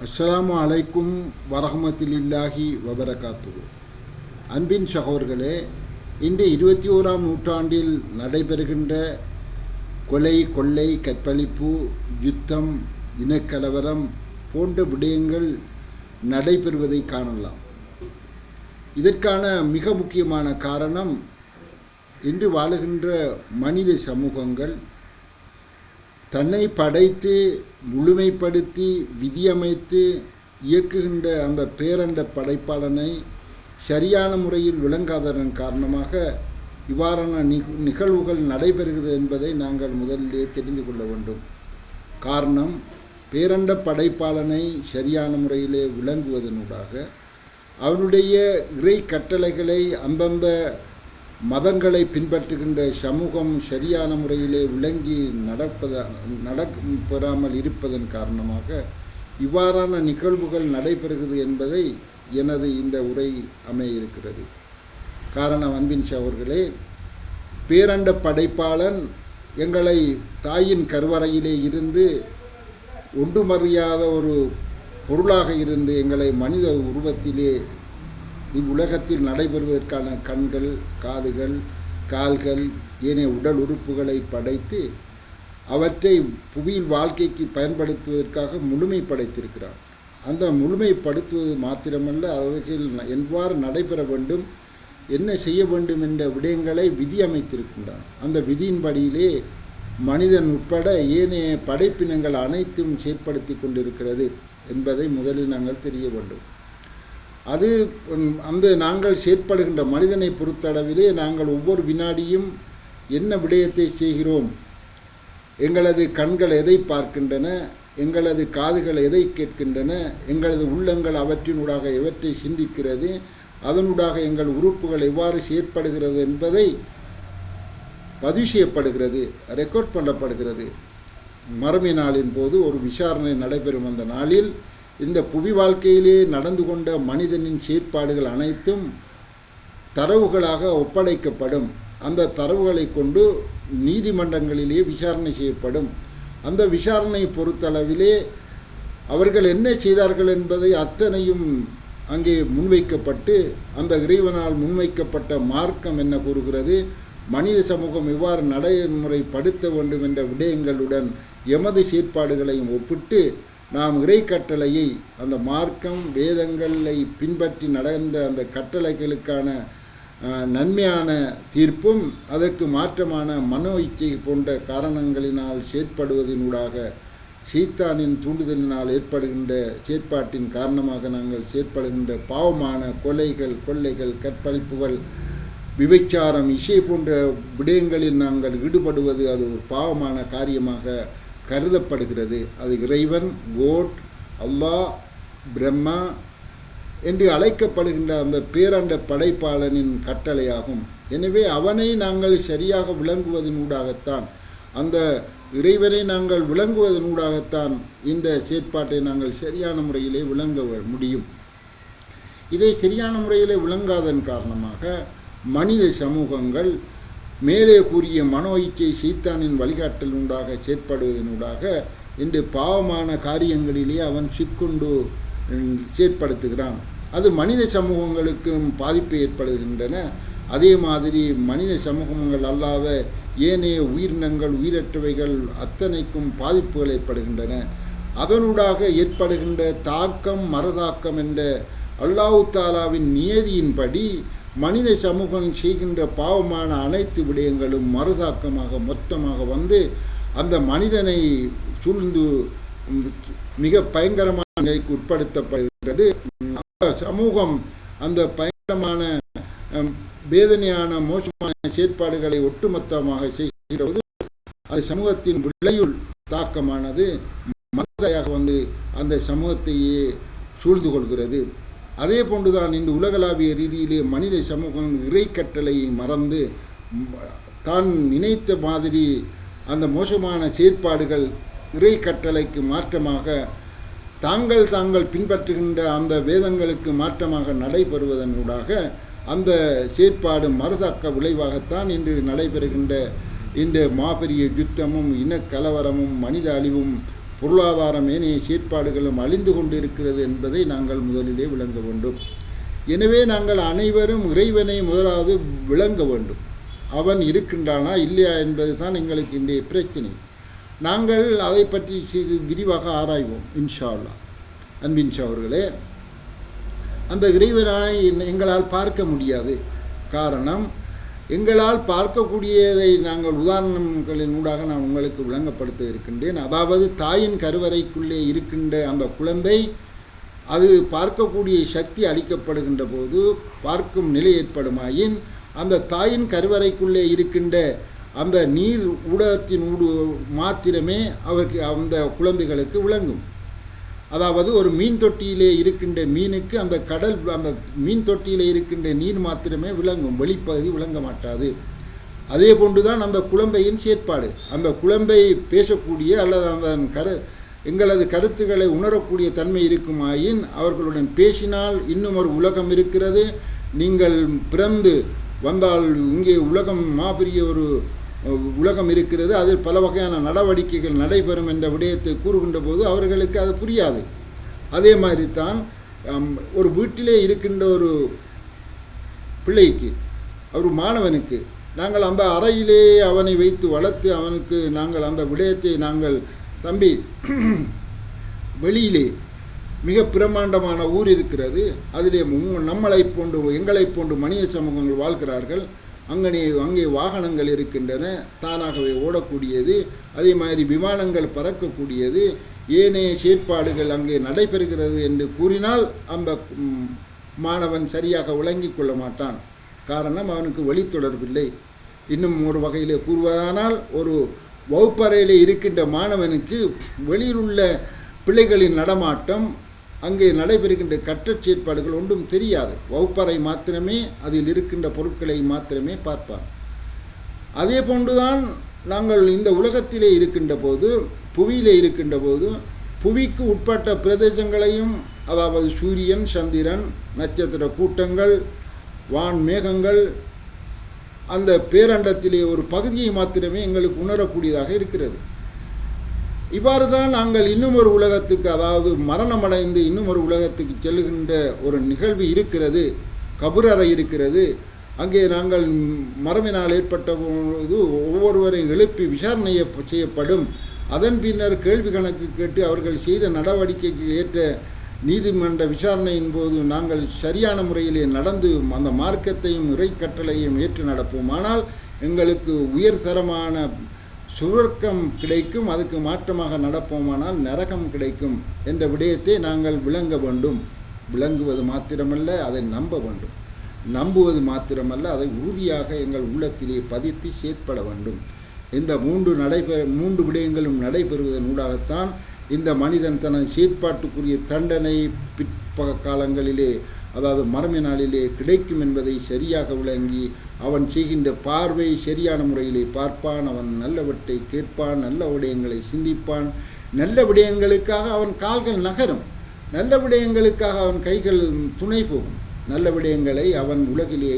அஸ்ஸலாமு அலைக்கும் வரஹ்மத்துல்லாஹி வபரகாத்துஹு. அன்பின் சகோதரர்களே, இன்று 21ஆம் நூற்றாண்டில் நடைபெறுகின்ற கொலை, கொள்ளை, கற்பழிப்பு, யுத்தம், இனக்கலவரம் போன்ற விடயங்கள் நடைபெறுவதை காணலாம். இதற்கான மிக முக்கியமான காரணம், இன்று வாழுகின்ற மனித சமூகங்கள் தன்னை படைத்து முழுமைப்படுத்தி விதியமைத்து இயக்குகின்ற அந்த பேரண்ட படைப்பாளனை சரியான முறையில் விளங்காததன் காரணமாக இவ்வாறான நிகழ்வுகள் நடைபெறுகிறது என்பதை நாங்கள் முதலிலே தெரிந்து கொள்ள வேண்டும். காரணம், பேரண்ட படைப்பாளனை சரியான முறையிலே விளங்குவதனூடாக அவனுடைய இறை கட்டளைகளை அந்தந்த மதங்களை பின்பற்றுகின்ற சமூகம் சரியான முறையிலே விளங்கி நடப்பெறாமல் இருப்பதன் காரணமாக இவ்வாறான நிகழ்வுகள் நடைபெறுகிறது என்பதை எனது இந்த உரை அமையிருக்கிறது. காரணம், அன்பின் சகோதரர்களே, பேரண்ட படைப்பாளன் எங்களை தாயின் கருவறையிலே இருந்து ஒன்றுமறியாத ஒரு பொருளாக இருந்து எங்களை மனித உருவத்திலே இவ்வுலகத்தில் நடைபெறுவதற்கான கண்கள், காதுகள், கால்கள், ஏனைய உடல் உறுப்புகளை படைத்து அவற்றை புவியில் வாழ்க்கைக்கு பயன்படுத்துவதற்காக முழுமைப்படுத்தியிருக்கிறார். அந்த முழுமைப்படுத்துவது மாத்திரமல்ல, அவைகள் எவ்வாறு நடைபெற வேண்டும், என்ன செய்ய வேண்டும் என்ற விடயங்களை விதி அமைத்திருக்கின்றான். அந்த விதியின்படியிலே மனிதன் உட்பட ஏனைய படைப்பினங்கள் அனைத்தும் செயற்படுத்தி கொண்டிருக்கிறது என்பதை முதலில் நாங்கள் தெரிய வேண்டும். அது நாங்கள் செயற்படுகின்ற மனிதனை பொறுத்தளவிலே நாங்கள் ஒவ்வொரு வினாடியும் என்ன விடயத்தை செய்கிறோம், எங்களது கண்கள் எதை பார்க்கின்றன, எங்களது காதுகள் எதை கேட்கின்றன, எங்களது உள்ளங்கள் அவற்றினூடாக எவற்றை சிந்திக்கிறது, அதனூடாக எங்கள் உறுப்புகள் எவ்வாறு செயற்படுகிறது என்பதை பதிவு செய்யப்படுகிறது, ரெக்கார்ட் பண்ணப்படுகிறது. மறுமை நாளின் போது ஒரு விசாரணை நடைபெறும். அந்த நாளில் இந்த புவி வாழ்க்கையிலே நடந்து கொண்ட மனிதனின் செயற்பாடுகள் அனைத்தும் தரவுகளாக ஒப்படைக்கப்படும். அந்த தரவுகளை கொண்டு நீதிமன்றங்களிலே விசாரணை செய்யப்படும். அந்த விசாரணை பொறுத்தளவிலே அவர்கள் என்ன செய்தார்கள் என்பதை அத்தனையும் அங்கே முன்வைக்கப்பட்டு, அந்த இறைவனால் முன்வைக்கப்பட்ட மார்க்கம் என்ன கூறுகிறது, மனித சமூகம் எவ்வாறு நடைமுறைப்படுத்த வேண்டும் என்ற விடயங்களுடன் எமது செயற்பாடுகளையும் ஒப்பிட்டு நாம் இறை கட்டளையை, அந்த மார்க்கம் வேதங்களை பின்பற்றி நடந்த அந்த கட்டளைகளுக்கான நன்மையான தீர்ப்பும் அதற்கு மாற்றமான மனோ இச்சை போன்ற காரணங்களினால் செயற்படுவதனூடாக சீத்தானின் தூண்டுதலினால் ஏற்படுகின்ற செயற்பாட்டின் காரணமாக நாங்கள் செயற்படுகின்ற பாவமான கொலைகள், கொள்ளைகள், கற்பழிப்புகள், விபச்சாரம், இசை போன்ற விடயங்களில் நாங்கள் ஈடுபடுவது அது ஒரு பாவமான காரியமாக கருதப்படுகிறது. அது இறைவன், கோட், அல்லாஹ், பிரம்மா என்று அழைக்கப்படுகின்ற அந்த பேரண்ட படைப்பாளனின் கட்டளையாகும். எனவே அவனை நாங்கள் சரியாக விளங்குவதனூடாகத்தான், அந்த இறைவனை நாங்கள் விளங்குவதனூடாகத்தான் இந்த செயற்பாட்டை நாங்கள் சரியான முறையிலே விளங்க முடியும். இதை சரியான முறையிலே விளங்காதன் காரணமாக மனித சமூகங்கள் மேலே கூறிய மனோ இச்சை சீத்தானின் வழிகாட்டல் உண்டாக செயற்படுவதனூடாக இன்று பாவமான காரியங்களிலே அவன் சிக்கொண்டு செயற்படுத்துகிறான். அது மனித சமூகங்களுக்கும் பாதிப்பை ஏற்படுகின்றன. அதே மாதிரி மனித சமூகங்கள் அல்லாத ஏனைய உயிரினங்கள், உயிரற்றவைகள் அத்தனைக்கும் பாதிப்புகள் ஏற்படுகின்றன. அதனூடாக ஏற்படுகின்ற தாக்கம், மறுதாக்கம் என்ற அல்லாஹ் தாலாவின் நியதியின்படி மனித சமூகம் செய்கின்ற பாவமான அனைத்து விடயங்களும் மறுதாக்கமாக மொத்தமாக வந்து அந்த மனிதனை சூழ்ந்து மிக பயங்கரமான நிலைக்கு உட்படுத்தப்படுகிறது. அந்த சமூகம் அந்த பயங்கரமான வேதனையான மோசமான செயற்பாடுகளை ஒட்டுமொத்தமாக செய்கிறது. அது சமூகத்தின் விளையுள் தாக்கமானது மனதையாக வந்து அந்த சமூகத்தையே சூழ்ந்து கொள்கிறது. அதே போன்றுதான் இன்று உலகளாவிய ரீதியிலே மனித சமூகம் இறை கட்டளையை மறந்து தான் நினைத்த மாதிரி அந்த மோசமான செயற்பாடுகள் இறை கட்டளைக்கு மாற்றமாக தாங்கள் பின்பற்றுகின்ற அந்த வேதங்களுக்கு மாற்றமாக நடைபெறுவதனூடாக அந்த செயற்பாடு மறுதாக்க விளைவாகத்தான் இன்று நடைபெறுகின்ற இந்த மாபெரிய யுத்தமும் இனக்கலவரமும் மனித அழிவும் பொருளாதாரம் ஏனைய செயற்பாடுகளும் அழிந்து கொண்டிருக்கிறது என்பதை நாங்கள் முதலிலே விளங்க வேண்டும். எனவே நாங்கள் அனைவரும் இறைவனை முதலாவது விளங்க வேண்டும். அவன் இருக்கின்றானா இல்லையா என்பது தான் எங்களுக்கு இன்றைய பிரச்சனை. நாங்கள் அதை பற்றி சிறிது விரிவாக ஆராய்வோம் இன்ஷா அல்லாஹ். அன்பின் அவர்களே, அந்த இறைவனை எங்களால் பார்க்க முடியாது. காரணம், எங்களால் பார்க்கக்கூடியதை நாங்கள் உதாரணங்களின் ஊடாக நான் உங்களுக்கு விளங்கப்படுத்த இருக்கின்றேன். அதாவது தாயின் கருவறைக்குள்ளே இருக்கின்ற அந்த குழந்தை, அது பார்க்கக்கூடிய சக்தி அளிக்கப்படுகின்ற போது பார்க்கும் நிலை ஏற்படுமாயின், அந்த தாயின் கருவறைக்குள்ளே இருக்கின்ற அந்த நீர் ஊடகத்தின் மாத்திரமே அவருக்கு அந்த குழந்தைகளுக்கு விளங்கும். அதாவது ஒரு மீன் தொட்டியிலே இருக்கின்ற மீனுக்கு அந்த மீன் தொட்டியிலே இருக்கின்ற நீர் மாத்திரமே விளங்கும், வெளிப்பகுதி விளங்க மாட்டாது. அதே போன்றுதான் அந்த குழந்தையின் செயற்பாடு. அந்த குழந்தை பேசக்கூடிய அல்லது அந்த எங்களது கருத்துக்களை உணரக்கூடிய தன்மை இருக்குமாயின், அவர்களுடன் பேசினால் இன்னும் ஒரு உலகம் இருக்கிறது, நீங்கள் பிறந்து வந்தால் இங்கே உலகம் மாபெரிய ஒரு உலகம் இருக்கிறது, அதில் பல வகையான நடவடிக்கைகள் நடைபெறும் என்ற விடயத்தை கூறுகின்ற போது அவர்களுக்கு அது புரியாது. அதே மாதிரி தான் ஒரு வீட்டிலே இருக்கின்ற ஒரு பிள்ளைக்கு, ஒரு மாணவனுக்கு நாங்கள் அந்த அறையிலே அவனை வைத்து வளர்த்து அவனுக்கு நாங்கள் அந்த விடயத்தை நாங்கள், தம்பி வெளியிலே மிக பிரமாண்டமான ஊர் இருக்கிறது, அதிலே நம்மளை போன்று எங்களை போன்று மனித சமூகங்கள் வாழ்கிறார்கள், அங்கே வாகனங்கள் இருக்கின்றன, தானாகவே ஓடக்கூடியது, அதே மாதிரி விமானங்கள் பறக்கக்கூடியது, ஏனைய செயற்பாடுகள் அங்கே நடைபெறுகிறது என்று கூறினால் அந்த மாணவன் சரியாக விளங்கிக் கொள்ள மாட்டான். காரணம், அவனுக்கு வழித்தொடர்பில்லை. இன்னும் ஒரு வகையில் கூறுவதானால், ஒரு வகுப்பறையில் இருக்கின்ற மாணவனுக்கு வெளியில் உள்ள பிள்ளைகளின் நடமாட்டம், அங்கே நடைபெறுகின்ற கற்றற் செயற்பாடுகள் ஒன்றும் தெரியாது. வகுப்பறை மாத்திரமே, அதில் இருக்கின்ற பொருட்களை மாத்திரமே பார்ப்பான். அதே போன்றுதான் நாங்கள் இந்த உலகத்திலே இருக்கின்ற போது, புவியிலே இருக்கின்ற போது, புவிக்கு உட்பட்ட பிரதேசங்களையும், அதாவது சூரியன், சந்திரன், நட்சத்திர கூட்டங்கள், வான் மேகங்கள், அந்த பேரண்டத்திலே ஒரு பகுதியை மாத்திரமே எங்களுக்கு உணரக்கூடியதாக இருக்கிறது. இவ்வாறு தான் நாங்கள் இன்னும் ஒரு உலகத்துக்கு, அதாவது மரணமடைந்து இன்னும் ஒரு உலகத்துக்கு செல்லுகின்ற ஒரு நிகழ்வு இருக்கிறது, கபுரறை இருக்கிறது. அங்கே நாங்கள் மரபினால் ஏற்பட்ட போது ஒவ்வொருவரையும் எழுப்பி விசாரணை செய்யப்படும். அதன் பின்னர் கேள்வி கணக்கு கேட்டு அவர்கள் செய்த நடவடிக்கைக்கு ஏற்ற நீதிமன்ற விசாரணையின் போது நாங்கள் சரியான முறையிலே நடந்து அந்த மார்க்கத்தையும் இறை கட்டளையும் ஏற்று நடப்போம். ஆனால் எங்களுக்கு உயர் தரமான சுவர்க்கம் கிடைக்கும், அதுக்கு மாற்றமாக நடப்போமானால் நரகம் கிடைக்கும் என்ற விடயத்தை நாங்கள் விளங்க வேண்டும். விளங்குவது மாத்திரமல்ல, அதை நம்ப வேண்டும். நம்புவது மாத்திரமல்ல, அதை உறுதியாக எங்கள் உள்ளத்திலே பதித்து செயற்பட வேண்டும். இந்த மூன்று விடயங்களும் நடைபெறுவதன் ஊடாகத்தான் இந்த மனிதன் தனது செயற்பாட்டுக்குரிய தண்டனை பிற்பக காலங்களிலே, அதாவது மறுமை நாளிலே கிடைக்கும் என்பதை சரியாக விளங்கி அவன் செய்கின்ற பார்வை சரியான முறையிலே பார்ப்பான். அவன் நல்லவற்றை கேட்பான், நல்ல விடயங்களை சிந்திப்பான், நல்ல விடயங்களுக்காக அவன் கால்கள் நகரும், நல்ல விடயங்களுக்காக அவன் கைகள் துணை போகும். நல்ல விடயங்களை அவன் உலகிலே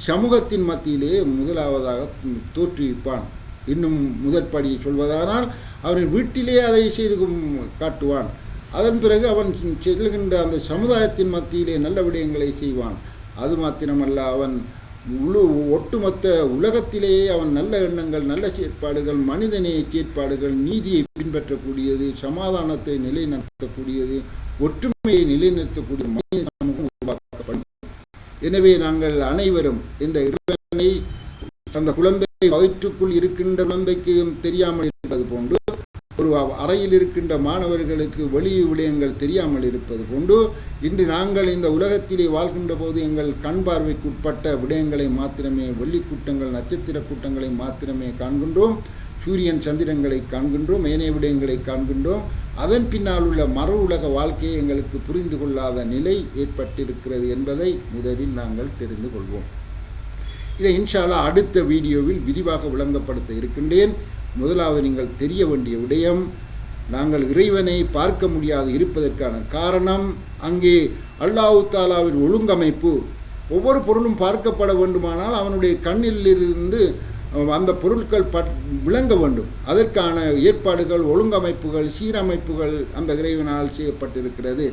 சமூகத்தின் மத்தியிலே முதலாவதாக தோற்றுவிப்பான். இன்னும் முதற்படியை சொல்வதானால் அவன் வீட்டிலே அதை செய்து காட்டுவான். அதன் பிறகு அவன் செல்கின்ற அந்த சமுதாயத்தின் மத்தியிலே நல்ல விடயங்களை செய்வான். அது மாத்திரமல்ல, அவன் ஒட்டுமொத்த உலகத்திலேயே அவன் நல்ல எண்ணங்கள், நல்ல செயற்பாடுகள், மனிதநேய செயற்பாடுகள், நீதியை பின்பற்றக்கூடியது, சமாதானத்தை நிலைநிறுத்தக்கூடியது, ஒற்றுமையை நிலைநிறுத்தக்கூடிய மனித சமூகம் உருவாக்கப்படும். எனவே நாங்கள் அனைவரும் இந்த இறைவனை, அந்த குழந்தை வயிற்றுக்குள் இருக்கின்ற குழந்தைக்கு தெரியாமல் இருப்பது போன்று, ஒரு அறையில் இருக்கின்ற மாணவர்களுக்கு வெளி விடயங்கள் தெரியாமல் இருப்பது போன்று, இன்று நாங்கள் இந்த உலகத்திலே வாழ்கின்ற போது எங்கள் கண் பார்வைக்கு உட்பட்ட விடயங்களை மாத்திரமே, வெள்ளிக்கூட்டங்கள், நட்சத்திர கூட்டங்களை மாத்திரமே காண்கின்றோம், சூரியன் சந்திரங்களை காண்கின்றோம், ஏனைய விடயங்களை காண்கின்றோம். அதன் பின்னால் உள்ள மறு உலக வாழ்க்கையை எங்களுக்கு புரிந்து கொள்ளாத நிலை ஏற்பட்டிருக்கிறது என்பதை முதலில் நாங்கள் தெரிந்து கொள்வோம். இதை இன்ஷா அல்லாஹ் அடுத்த வீடியோவில் விரிவாக விளங்கப்படுத்த இருக்கின்றேன். முதலாவது நீங்கள் தெரிய வேண்டிய விடயம், நாங்கள் இறைவனை பார்க்க முடியாது இருப்பதற்கான காரணம், அங்கே அல்லாஹ் தாலாவின் ஒழுங்கமைப்பு. ஒவ்வொரு பொருளும் பார்க்கப்பட வேண்டுமானால் அவனுடைய கண்ணிலிருந்து அந்த பொருட்கள் விளங்க வேண்டும். அதற்கான ஏற்பாடுகள், ஒழுங்கமைப்புகள், சீரமைப்புகள் அந்த இறைவனால் செய்யப்பட்டிருக்கிறது.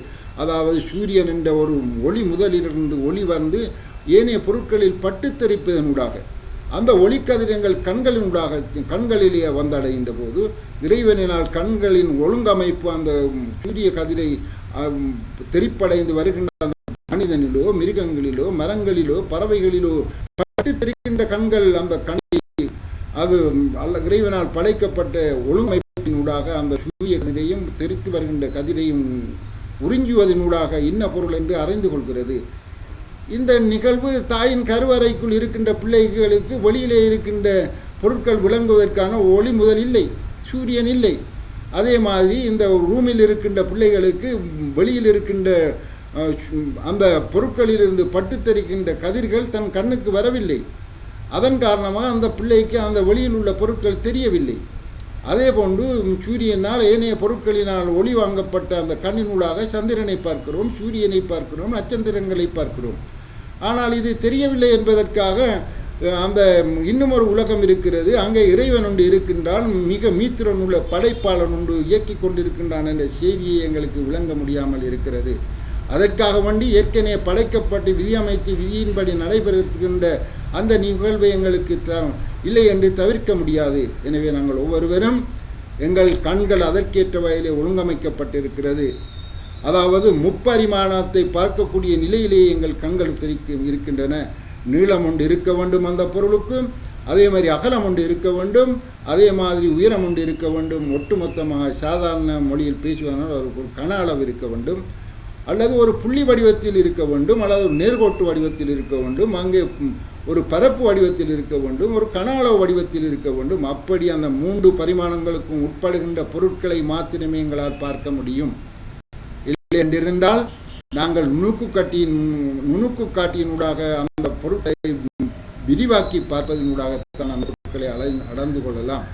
அதாவது சூரியன் என்ற ஒரு ஒளி முதலிலிருந்து ஒளி வந்து ஏனைய பொருட்களில் பட்டு தெரிப்பதனூடாக அந்த ஒளிக்கதிரங்கள் கண்களிலே வந்தடைகின்ற போது இறைவனால் கண்களின் ஒழுங்கமைப்பு அந்த சூரிய கதிரை தெரிப்படைந்து வருகின்ற மனிதனிலோ, மிருகங்களிலோ, மரங்களிலோ, பறவைகளிலோ பட்டு தெரிக்கின்ற கண்கள் அந்த கண்ணை அது இறைவனால் படைக்கப்பட்ட ஒழுங்கமைப்பினூடாக அந்த சூரிய கதிரையும் தெரித்து வருகின்ற கதிரையும் உறிஞ்சுவதனூடாக இன்ன பொருள் என்று அறிந்து கொள்கிறது. இந்த நிகழ்வு தாயின் கருவறைக்குள் இருக்கின்ற பிள்ளைகளுக்கு வெளியிலே இருக்கின்ற பொருட்கள் விளங்குவதற்கான ஒளி முதல் இல்லை, சூரியன் இல்லை. அதே மாதிரி இந்த ரூமில் இருக்கின்ற பிள்ளைகளுக்கு வெளியில் இருக்கின்ற அந்த பொருட்களிலிருந்து பட்டு தெரிக்கின்ற கதிர்கள் தன் கண்ணுக்கு வரவில்லை. அதன் காரணமாக அந்த பிள்ளைக்கு அந்த வெளியில் உள்ள பொருட்கள் தெரியவில்லை. அதே போன்று சூரியனால் ஏனைய பொருட்களினால் ஒளி வாங்கப்பட்ட அந்த கண்ணினூடாக சந்திரனை பார்க்கிறோம், சூரியனை பார்க்கிறோம், நட்சத்திரங்களை பார்க்கிறோம். ஆனால் இது தெரியவில்லை என்பதற்காக அந்த இன்னும் ஒரு உலகம் இருக்கிறது, அங்கே இறைவன் ஒன்று இருக்கின்றான், மிக மீத்திரன் உள்ள படைப்பாளன் ஒன்று இயக்கி கொண்டிருக்கின்றான் என்ற செய்தியை எங்களுக்கு விளங்க முடியாமல் இருக்கிறது. அதற்காக வேண்டி ஏற்கனவே படைக்கப்பட்டு விதியமைத்து விதியின்படி நடைபெறுகின்ற அந்த நிகழ்வை எங்களுக்கு இல்லை என்று தவிர்க்க முடியாது. எனவே நாங்கள் ஒவ்வொருவரும் எங்கள் கண்கள் அதற்கேற்ற வகையிலே ஒழுங்கமைக்கப்பட்டிருக்கிறது. அதாவது முப்பரிமாணத்தை பார்க்கக்கூடிய நிலையிலேயே எங்கள் கண்கள் இருக்கின்றன. நீளம் ஒன்று இருக்க வேண்டும் அந்த பொருளுக்கு, அதே மாதிரி அகலம் ஒன்று இருக்க வேண்டும், அதே மாதிரி உயரம் ஒன்று இருக்க வேண்டும். ஒட்டுமொத்தமாக சாதாரண மொழியில் பேசுவதனால் ஒரு கன அளவு இருக்க வேண்டும், அல்லது ஒரு புள்ளி வடிவத்தில் இருக்க வேண்டும், அல்லது ஒரு நேர்கோட்டு வடிவத்தில் இருக்க வேண்டும், அங்கே ஒரு பரப்பு வடிவத்தில் இருக்க வேண்டும், ஒரு கன அளவு வடிவத்தில் இருக்க வேண்டும். அப்படி அந்த 3 பரிமாணங்களுக்கும் உட்படுகின்ற பொருட்களை மாத்திரமே எங்களால் பார்க்க முடியும். இல்லை என்றிருந்தால் நாங்கள் நுணுக்கு காட்டியினூடாக அந்த பொருட்களை விரிவாக்கி பார்ப்பதனூடாகத்தான் அந்த பொருட்களை அடைந்து கொள்ளலாம்.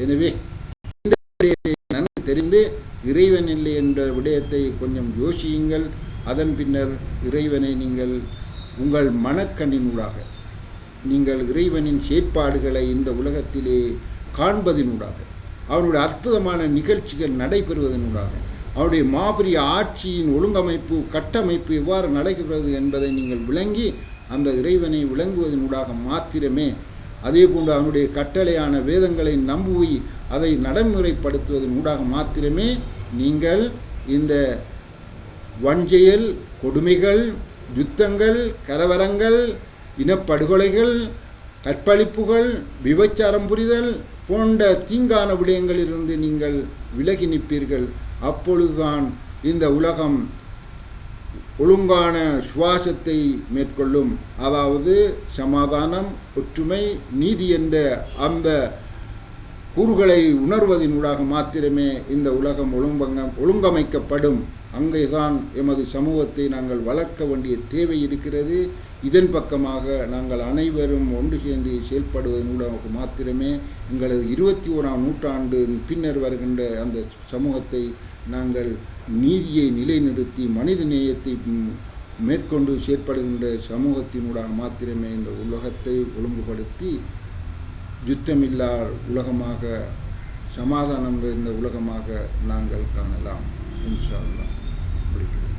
எனவே இந்த விடயத்தை நன்கு தெரிந்து இறைவன் இல்லை என்ற விடயத்தை கொஞ்சம் யோசியுங்கள். அதன் பின்னர் இறைவனை நீங்கள் உங்கள் மனக்கண்ணினூடாக நீங்கள் இறைவனின் செயற்பாடுகளை இந்த உலகத்திலே காண்பதனூடாக, அவனுடைய அற்புதமான நிகழ்ச்சிகள் நடைபெறுவதனூடாக, அவருடைய மாபெரிய ஆட்சியின் ஒழுங்கமைப்பு கட்டமைப்பு எவ்வாறு நடைபெறுகிறது என்பதை நீங்கள் விளங்கி அந்த இறைவனை விளங்குவதனூடாக மாத்திரமே, அதே போன்று அவனுடைய கட்டளையான வேதங்களை நம்புவி அதை நடைமுறைப்படுத்துவதனூடாக மாத்திரமே நீங்கள் இந்த வஞ்செயல், கொடுமைகள், யுத்தங்கள், கலவரங்கள், இனப்படுகொலைகள், கற்பழிப்புகள், விபச்சாரம் புரிதல் போன்ற தீங்கான விடயங்களிலிருந்து நீங்கள் விலகி நிற்பீர்கள். அப்பொழுதுதான் இந்த உலகம் ஒழுங்கான சுவாசத்தை மேற்கொள்ளும். அதாவது சமாதானம், ஒற்றுமை, நீதி என்ற அந்த கூறுகளை உணர்வதனூடாக மாத்திரமே இந்த உலகம் ஒழுங்கமைக்கப்படும். அங்கேதான் எமது சமூகத்தை நாங்கள் வளர்க்க வேண்டிய தேவை இருக்கிறது. இதன் பக்கமாக நாங்கள் அனைவரும் ஒன்று சேர்ந்து செயல்படுவதனூடாக மாத்திரமே எங்களது 21ஆம் நூற்றாண்டு பின்னர் வருகின்ற அந்த சமூகத்தை நாங்கள் நீதியை நிலைநிறுத்தி மனித நேயத்தை மேற்கொண்டு செயற்படுகின்ற சமூகத்தினூடாக மாத்திரமே இந்த உலகத்தை ஒழுங்குபடுத்தி யுத்தமில்லா உலகமாக, சமாதானம் நிறைந்த உலகமாக நாங்கள் காணலாம். இன்ஷா அல்லாஹ். முடிக்கிறேன்.